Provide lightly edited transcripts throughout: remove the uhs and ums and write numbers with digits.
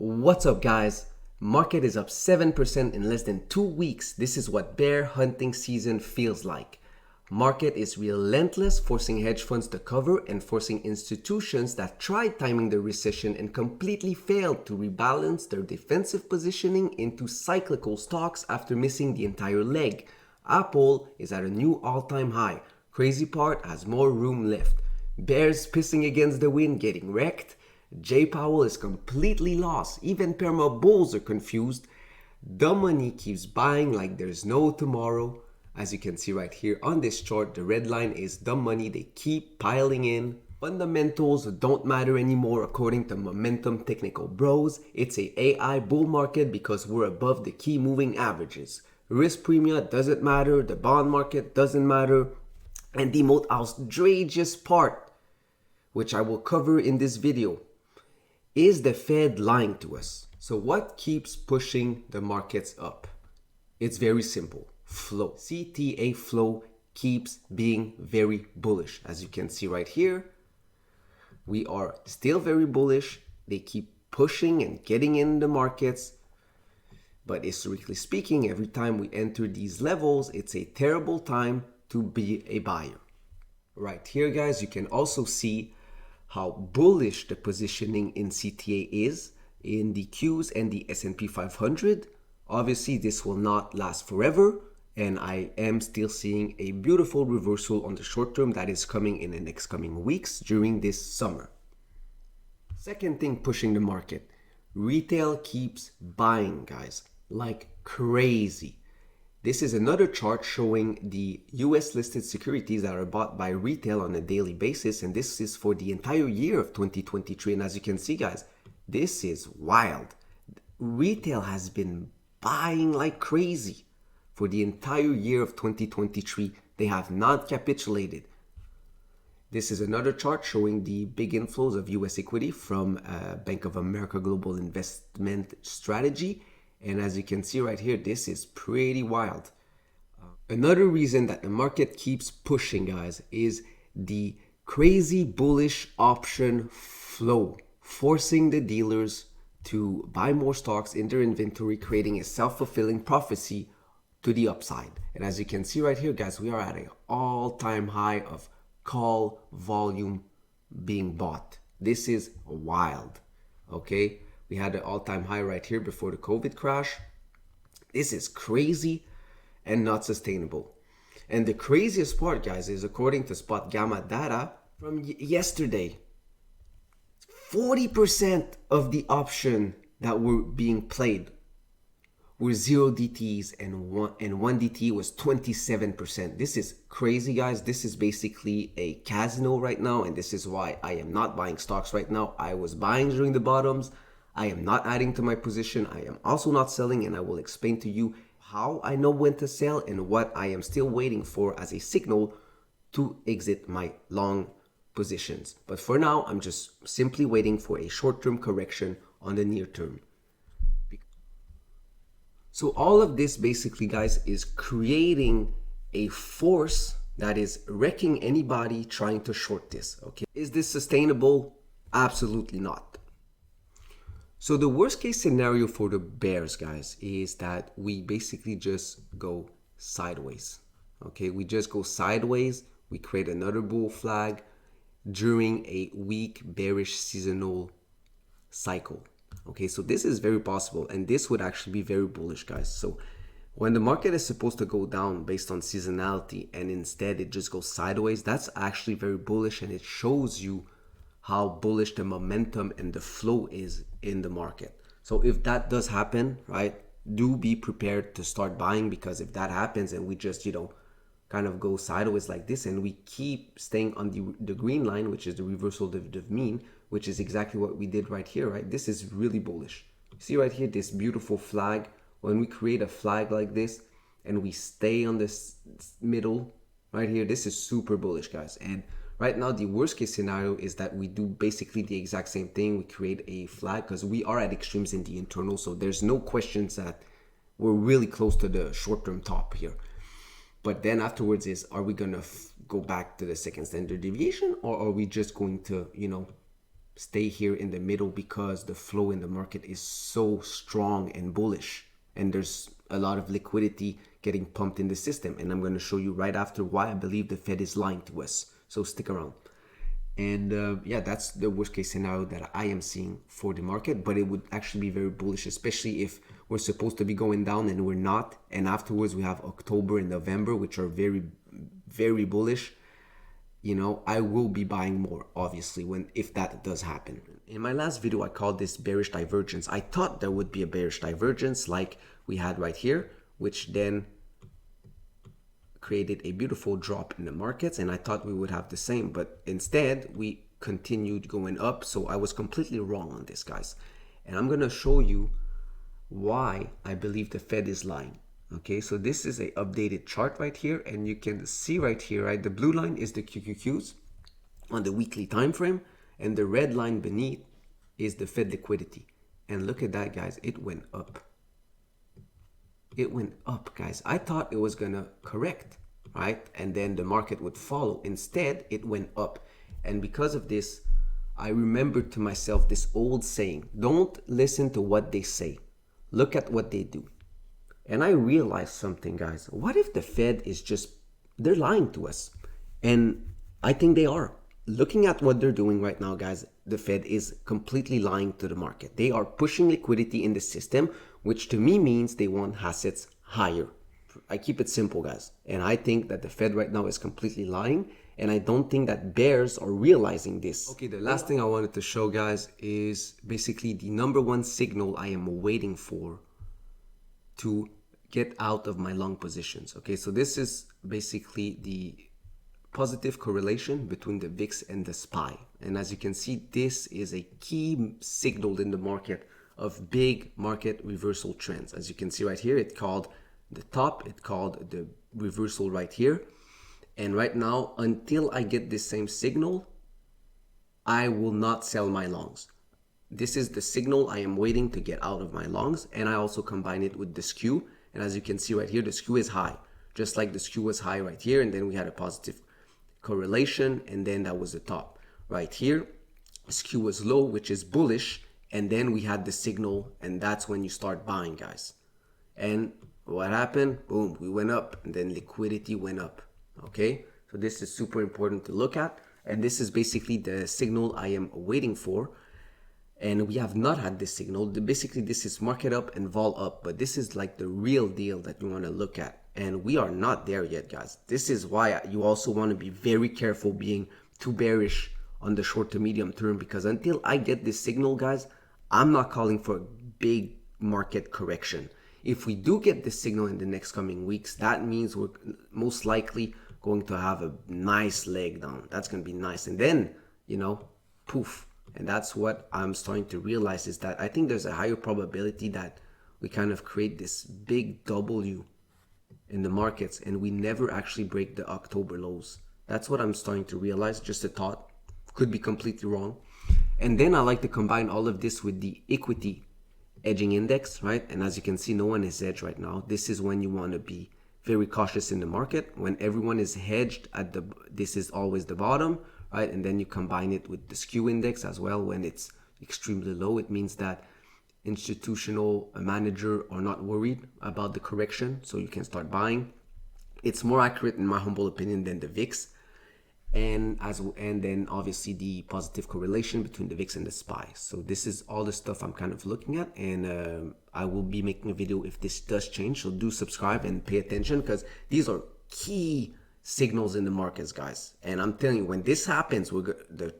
What's up, guys? Market is up 7% in less than 2 weeks. This is what bear hunting season feels like. Market is relentless, forcing hedge funds to cover and forcing institutions that tried timing the recession and completely failed to rebalance their defensive positioning into cyclical stocks after missing the entire leg. Apple is at a new all-time high. Crazy part has more room left. Bears pissing against the wind, getting wrecked. Jay Powell is completely lost. Even perma bulls are confused. The money keeps buying like there's no tomorrow. As you can see right here on this chart, the red line is the money. They keep piling in. Fundamentals don't matter anymore according to Momentum Technical Bros. It's a AI bull market because we're above the key moving averages. Risk premia doesn't matter. The bond market doesn't matter. And the most outrageous part, which I will cover in this video, is the Fed lying to us? So what keeps pushing the markets up? It's very simple. Flow. CTA flow keeps being very bullish. As you can see right here, we are still very bullish. They keep pushing and getting in the markets. But historically speaking, every time we enter these levels, it's a terrible time to be a buyer. Right here, guys, you can also see how bullish the positioning in CTA is in the Qs and the S&P 500. Obviously, this will not last forever, and I am still seeing a beautiful reversal on the short term that is coming in the next coming weeks during this summer. Second thing pushing the market, retail keeps buying, guys, like crazy. This is another chart showing the US listed securities that are bought by retail on a daily basis, and this is for the entire year of 2023. And as you can see, guys, this is wild. Retail has been buying like crazy for the entire year of 2023. They have not capitulated. This is another chart showing the big inflows of US equity from Bank of America Global Investment Strategy. And as you can see right here, this is pretty wild. Another reason that the market keeps pushing, guys, is the crazy bullish option flow, forcing the dealers to buy more stocks in their inventory, creating a self-fulfilling prophecy to the upside. And as you can see right here, guys, we are at an all-time high of call volume being bought. This is wild, okay? We had an all-time high right here before the COVID crash. This is crazy and not sustainable. And the craziest part, guys, is according to Spot Gamma data from yesterday, 40% of the option that were being played were 0 DTs and 1 DT was 27%. This is crazy, guys. This is basically a casino right now, and this is why I am not buying stocks right now. I was buying during the bottoms. I am not adding to my position. I am also not selling, and I will explain to you how I know when to sell and what I am still waiting for as a signal to exit my long positions. But for now, I'm just simply waiting for a short-term correction on the near term. So all of this basically, guys, is creating a force that is wrecking anybody trying to short this, okay? Is this sustainable? Absolutely not. So the worst case scenario for the bears, guys, is that we basically just go sideways. Okay, we just go sideways. We create another bull flag during a weak bearish seasonal cycle. Okay, so this is very possible, and this would actually be very bullish, guys. So when the market is supposed to go down based on seasonality and instead it just goes sideways, that's actually very bullish, and it shows you how bullish the momentum and the flow is in the market. So if that does happen, right, do be prepared to start buying, because if that happens and we just, kind of go sideways like this and we keep staying on the green line, which is the reversal dividend mean, which is exactly what we did right here, right? This is really bullish. See right here, this beautiful flag. When we create a flag like this and we stay on this middle right here, this is super bullish, guys. And right now, the worst case scenario is that we do basically the exact same thing. We create a flag because we are at extremes in the internal. So there's no questions that we're really close to the short-term top here. But then afterwards is, are we going to go back to the second standard deviation, or are we just going to, stay here in the middle because the flow in the market is so strong and bullish, and there's a lot of liquidity getting pumped in the system. And I'm going to show you right after why I believe the Fed is lying to us. So stick around. And yeah, that's the worst case scenario that I am seeing for the market, but it would actually be very bullish, especially if we're supposed to be going down and we're not. And afterwards we have October and November, which are very, very bullish. You know, I will be buying more, obviously, if that does happen. In my last video, I called this bearish divergence. I thought there would be a bearish divergence like we had right here, which then created a beautiful drop in the markets, and I thought we would have the same, but instead we continued going up. So I was completely wrong on this, guys, and I'm gonna show you why I believe the Fed is lying. Okay, so this is a updated chart right here, and you can see right here, right, the blue line is the QQQs on the weekly time frame, and the red line beneath is the Fed liquidity. And look at that, guys, it went up. It went up, guys. I thought it was gonna correct, right, and then the market would follow. Instead, it went up. And because of this, I remembered to myself this old saying: don't listen to what they say, look at what they do. And I realized something, guys. What if the Fed is they're lying to us? And I think they are. Looking at what they're doing right now, guys, the Fed is completely lying to the market. They are pushing liquidity in the system, which to me means they want assets higher. I keep it simple, guys. And I think that the Fed right now is completely lying. And I don't think that bears are realizing this. Okay, the last thing I wanted to show, guys, is basically the number one signal I am waiting for to get out of my long positions. Okay, so this is basically the positive correlation between the VIX and the SPY. And as you can see, this is a key signal in the market of big market reversal trends. As you can see right here, it called the top, it called the reversal right here. And right now, until I get this same signal, I will not sell my longs. This is the signal I am waiting to get out of my longs, and I also combine it with the skew. And as you can see right here, the skew is high, just like the skew was high right here, and then we had a positive correlation, and then that was the top. Right here, skew was low, which is bullish, and then we had the signal, and that's when you start buying, guys. And what happened? Boom, we went up, and then liquidity went up. Okay, so this is super important to look at, and this is basically the signal I am waiting for. And we have not had this signal. Basically, this is market up and vol up, but this is like the real deal that you want to look at. And we are not there yet, guys. This is why you also want to be very careful being too bearish on the short to medium term, because until I get this signal, guys, I'm not calling for a big market correction. If we do get this signal in the next coming weeks, that means we're most likely going to have a nice leg down. That's going to be nice. And then, you know, poof. And that's what I'm starting to realize, is that I think there's a higher probability that we kind of create this big W in the markets and we never actually break the October lows. That's what I'm starting to realize. Just a thought. Could be completely wrong. And then I like to combine all of this with the equity edging index, right? And as you can see, no one is hedged right now. This is when you want to be very cautious in the market. When everyone is hedged this is always the bottom, right? And then you combine it with the skew index as well. When it's extremely low, it means that institutional manager are not worried about the correction, so you can start buying. It's more accurate, in my humble opinion, than the VIX. And then obviously the positive correlation between the VIX and the SPY. So this is all the stuff I'm kind of looking at, and I will be making a video if this does change. So do subscribe and pay attention, because these are key signals in the markets, guys. And I'm telling you, when this happens, the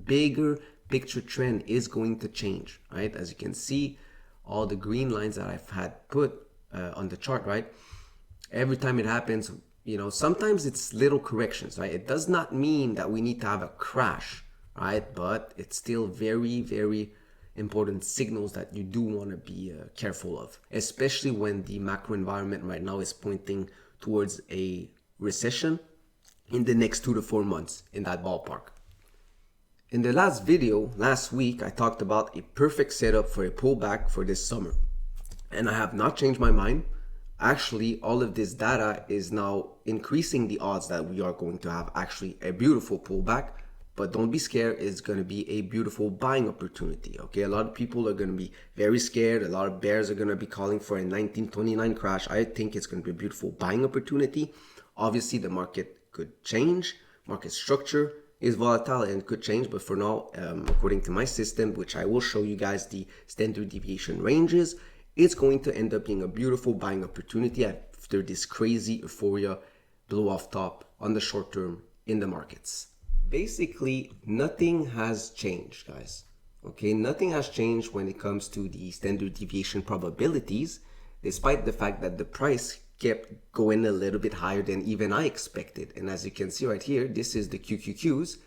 bigger picture trend is going to change, right? As you can see, all the green lines that I've had put on the chart, right? Every time it happens, you know, sometimes it's little corrections, right? It does not mean that we need to have a crash, right? But it's still very, very important signals that you do want to be careful of, especially when the macro environment right now is pointing towards a recession in the next 2 to 4 months, in that ballpark. In the last video, last week, I talked about a perfect setup for a pullback for this summer. And I have not changed my mind. Actually, all of this data is now increasing the odds that we are going to have actually a beautiful pullback but don't be scared. It's going to be a beautiful buying opportunity. Okay, a lot of people are going to be very scared. A lot of bears are going to be calling for a 1929 crash. I think it's going to be a beautiful buying opportunity. Obviously, the market could change. Market structure is volatile and could change, but for now, according to my system, which I will show you guys the standard deviation ranges, it's going to end up being a beautiful buying opportunity after this crazy euphoria blow off top on the short term in the markets. Basically, nothing has changed, guys. Okay, nothing has changed when it comes to the standard deviation probabilities, despite the fact that the price kept going a little bit higher than even I expected. And as you can see right here, this is the QQQs,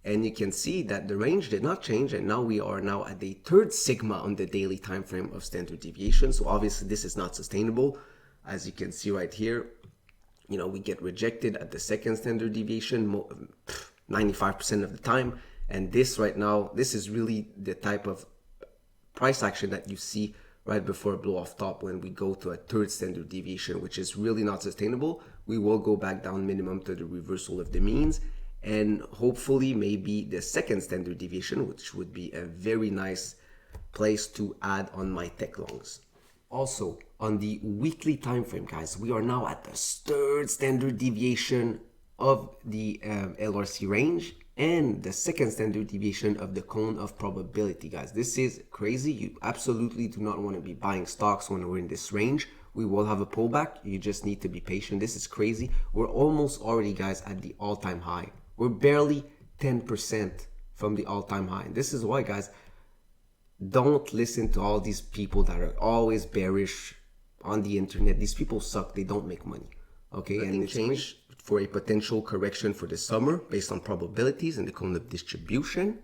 and you can see that the range did not change, and now we are now at the third sigma on the daily time frame of standard deviation. So obviously this is not sustainable. As you can see right here, you know, we get rejected at the second standard deviation 95% of the time. And this right now, this is really the type of price action that you see right before a blow off top when we go to a third standard deviation, which is really not sustainable. We will go back down minimum to the reversal of the means, and hopefully maybe the second standard deviation, which would be a very nice place to add on my tech longs. Also, on the weekly time frame, guys, we are now at the third standard deviation of the LRC range and the second standard deviation of the cone of probability, guys. This is crazy. You absolutely do not want to be buying stocks when we're in this range. We will have a pullback. You just need to be patient. This is crazy. We're almost already, guys, at the all-time high. We're barely 10% from the all-time high. And this is why, guys, don't listen to all these people that are always bearish on the internet. These people suck. They don't make money. Okay, and it's changed for a potential correction for the summer based on probabilities and the cone of distribution.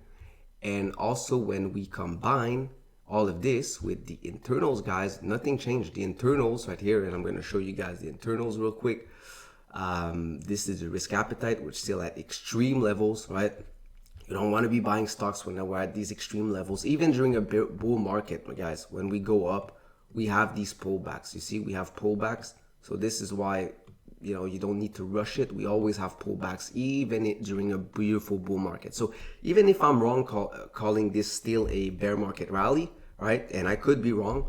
And also when we combine all of this with the internals, guys, nothing changed. The internals right here, and I'm going to show you guys the internals real quick. This is the risk appetite. We're still at extreme levels, right? You don't want to be buying stocks when we're at these extreme levels. Even during a bull market, guys, when we go up, we have these pullbacks. You see, we have pullbacks. So this is why, you know, you don't need to rush it. We always have pullbacks, even during a beautiful bull market. So even if I'm wrong calling this still a bear market rally, right? And I could be wrong.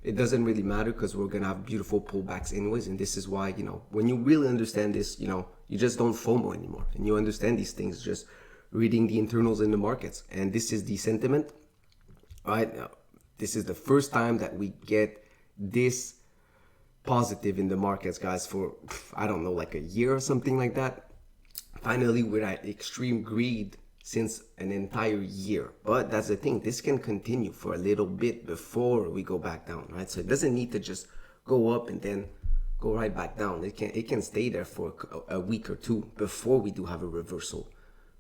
It doesn't really matter because we're going to have beautiful pullbacks anyways. And this is why, you know, when you really understand this, you know, you just don't FOMO anymore. And you understand these things just reading the internals in the markets. And this is the sentiment, right? Now, this is the first time that we get this positive in the markets, guys, for, I don't know, like a year or something like that. Finally, we're at extreme greed since an entire year. But that's the thing, this can continue for a little bit before we go back down, right? So it doesn't need to just go up and then go right back down. It can stay there for a week or two before we do have a reversal.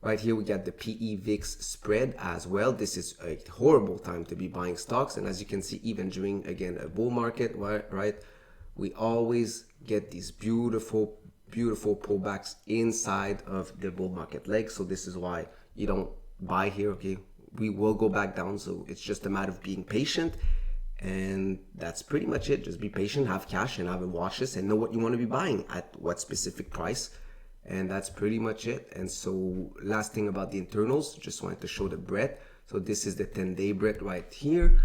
Right here, we got the PE VIX spread as well. This is a horrible time to be buying stocks. And as you can see, even during, again, a bull market, right, we always get these beautiful, beautiful pullbacks inside of the bull market leg. So this is why you don't buy here, okay? We will go back down. So it's just a matter of being patient. And that's pretty much it. Just be patient, have cash, and have a watch this and know what you want to be buying at what specific price. And that's pretty much it. And so last thing about the internals, just wanted to show the breadth. So this is the 10-day breadth right here.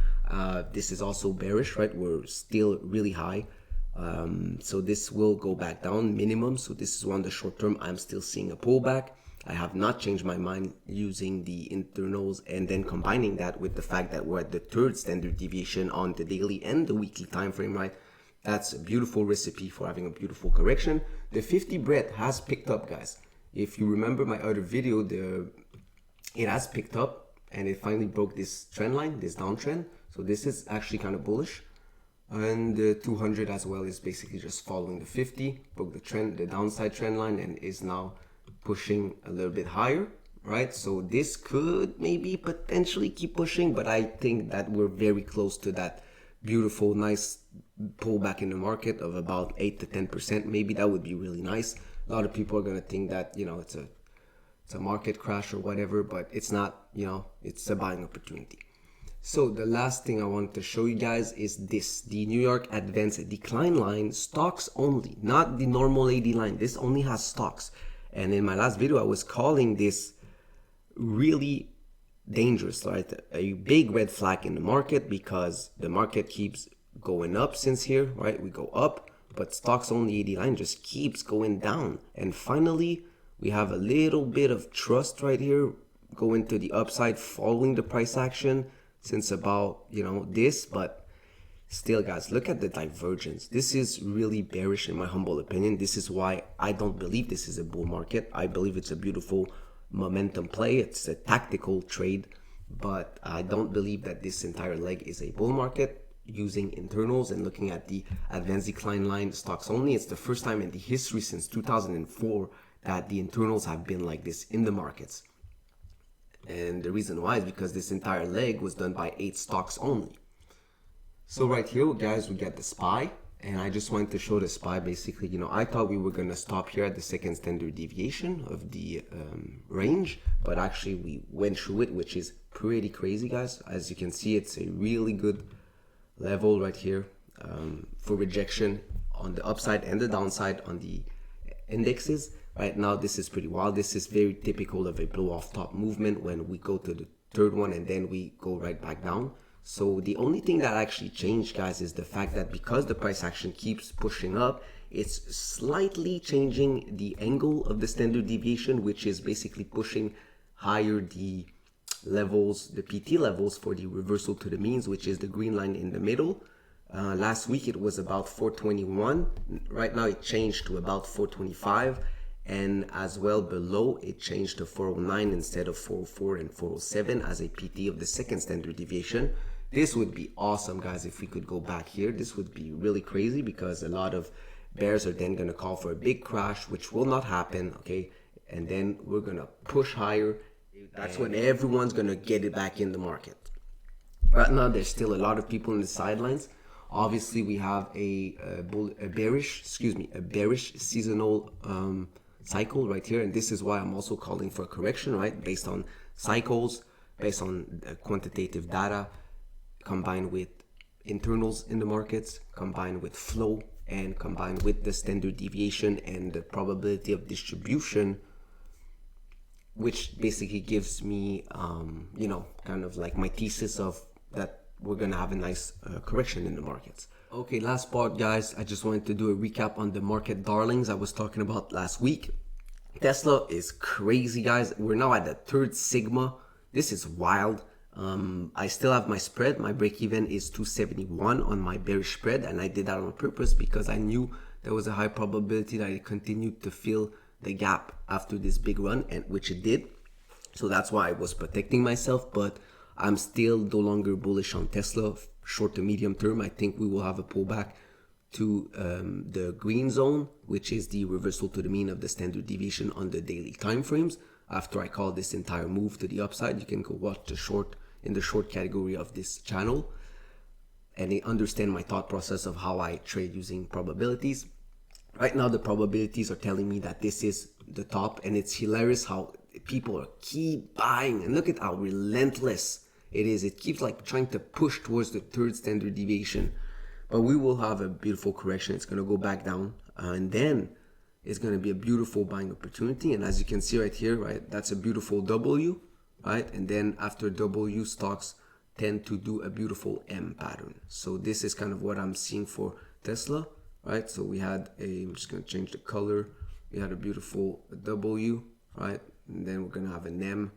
This is also bearish, right? We're still really high. So this will go back down minimum. So this is one, the short term, I'm still seeing a pullback. I have not changed my mind using the internals and then combining that with the fact that we're at the third standard deviation on the daily and the weekly time frame, right? That's a beautiful recipe for having a beautiful correction. The 50 breadth has picked up, guys. If you remember my other video, it has picked up and it finally broke this trend line, this downtrend. So this is actually kind of bullish. And the 200 as well is basically just following the 50, broke the trend, the downside trend line, and is now pushing a little bit higher, right? So this could maybe potentially keep pushing, but I think that we're very close to that beautiful, nice pullback in the market of about 8 to 10%. Maybe that would be really nice. A lot of people are going to think that, you know, it's a market crash or whatever, but it's not, you know, it's a buying opportunity. So the last thing I want to show you guys is this, the New York Advanced Decline line, stocks only, not the normal AD line. This only has stocks. And in my last video, I was calling this really dangerous, right? A big red flag in the market, because the market keeps going up since here, right? We go up, but stocks only 89 just keeps going down. And finally, we have a little bit of trust right here going to the upside following the price action since about, this, but still, guys, look at the divergence. This is really bearish in my humble opinion. This is why I don't believe this is a bull market. I believe it's a beautiful momentum play. It's a tactical trade, but I don't believe that this entire leg is a bull market. Using internals and looking at the advanced decline line stocks only, it's the first time in the history since 2004 that the internals have been like this in the markets. And the reason why is because this entire leg was done by 8 stocks only. So right here, guys, we get the SPY, and I just wanted to show the SPY. Basically, I thought we were going to stop here at the second standard deviation of the range, but actually we went through it, which is pretty crazy, guys. As you can see, it's a really good level right here for rejection on the upside and the downside on the indexes. Right now, this is pretty wild. This is very typical of a blow off top movement when we go to the third one and then we go right back down. So the only thing that actually changed, guys, is the fact that because the price action keeps pushing up, it's slightly changing the angle of the standard deviation, which is basically pushing higher the levels, the PT levels for the reversal to the means, which is the green line in the middle. Last week it was about 421. Right now it changed to about 425, and as well below it changed to 409 instead of 404 and 407 as a PT of the second standard deviation. This would be awesome, guys, if we could go back here. This would be really crazy because a lot of bears are then going to call for a big crash, which will not happen, okay? And then we're going to push higher. That's when everyone's going to get it back in the market. Right now, there's still a lot of people in the sidelines. Obviously, we have a bearish seasonal cycle right here. And this is why I'm also calling for a correction, right? Based on cycles, based on quantitative data, combined with internals in the markets, combined with flow, and combined with the standard deviation and the probability of distribution, which basically gives me, kind of like my thesis of that we're going to have a nice correction in the markets. Okay, last part, guys. I just wanted to do a recap on the market darlings I was talking about last week. Tesla is crazy, guys. We're now at the third sigma. This is wild. I still have my spread. My break even is 271 on my bearish spread, and I did that on purpose because I knew there was a high probability that it continued to fill the gap after this big run, and which it did. So that's why I was protecting myself, but I'm still no longer bullish on Tesla short to medium term. I think we will have a pullback to the green zone, which is the reversal to the mean of the standard deviation on the daily time frames. After I call this entire move to the upside, you can go watch the short in the short category of this channel and understand my thought process of how I trade using probabilities. Right now, the probabilities are telling me that this is the top, and it's hilarious how people are keep buying, and look at how relentless it is. It keeps like trying to push towards the third standard deviation, but we will have a beautiful correction. It's going to go back down, and then it's going to be a beautiful buying opportunity. And as you can see right here, right, that's a beautiful W, right? And then after W, stocks tend to do a beautiful M pattern. So this is kind of what I'm seeing for Tesla, right? So we had I'm just going to change the color. We had a beautiful W, right? And then we're going to have an M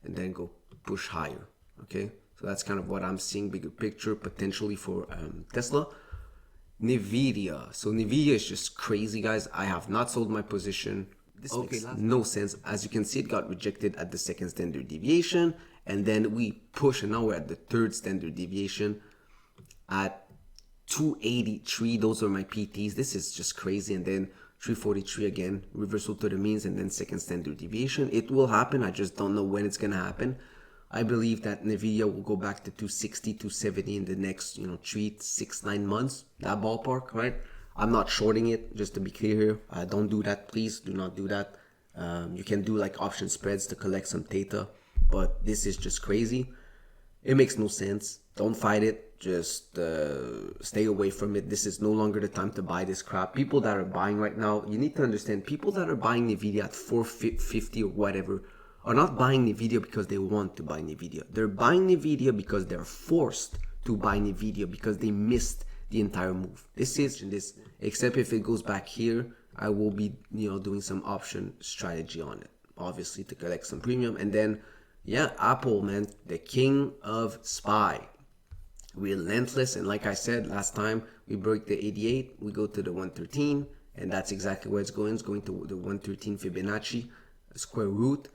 and then go push higher, okay? So that's kind of what I'm seeing, bigger picture potentially for Tesla. Nvidia. So Nvidia is just crazy, guys. I have not sold my position. This makes no sense. As you can see, it got rejected at the second standard deviation, and then we push, and now we're at the third standard deviation at 283. Those are my PTs. This is just crazy. And then 343 again, reversal to the means, and then second standard deviation. It will happen. I just don't know when it's gonna happen. I believe that Nvidia will go back to 260, 270 in the next, 3, 6, 9 months. That ballpark, right? I'm not shorting it, just to be clear here. Don't do that, please. Do not do that. You can do like option spreads to collect some data, but this is just crazy. It makes no sense. Don't fight it. Just stay away from it. This is no longer the time to buy this crap. People that are buying right now, you need to understand, people that are buying Nvidia at 450 or whatever are not buying NVIDIA because they want to buy NVIDIA. They're buying NVIDIA because they're forced to buy NVIDIA because they missed the entire move. This is this, except if it goes back here, I will be, doing some option strategy on it, obviously to collect some premium. And then, yeah, Apple, man, the king of SPY. Relentless, and like I said last time, we broke the 88, we go to the 113, and that's exactly where it's going. It's going to the 113 Fibonacci square root,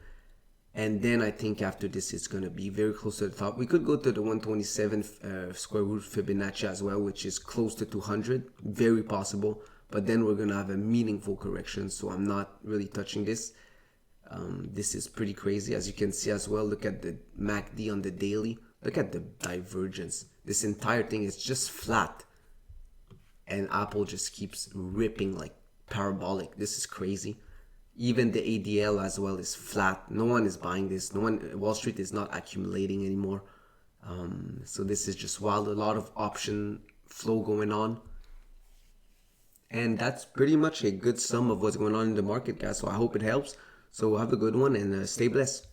and then I think after this it's going to be very close to the top. We could go to the 127 square root Fibonacci as well, which is close to 200, very possible, but then we're going to have a meaningful correction, so I'm not really touching this. This is pretty crazy, as you can see as well. Look at the MACD on the daily. Look at the divergence. This entire thing is just flat, and Apple just keeps ripping like parabolic. This is crazy. Even the ADL as well is flat. No one is buying this. No one, Wall Street is not accumulating anymore. So this is just wild. A lot of option flow going on. And that's pretty much a good sum of what's going on in the market, guys. So I hope it helps. So have a good one and stay blessed.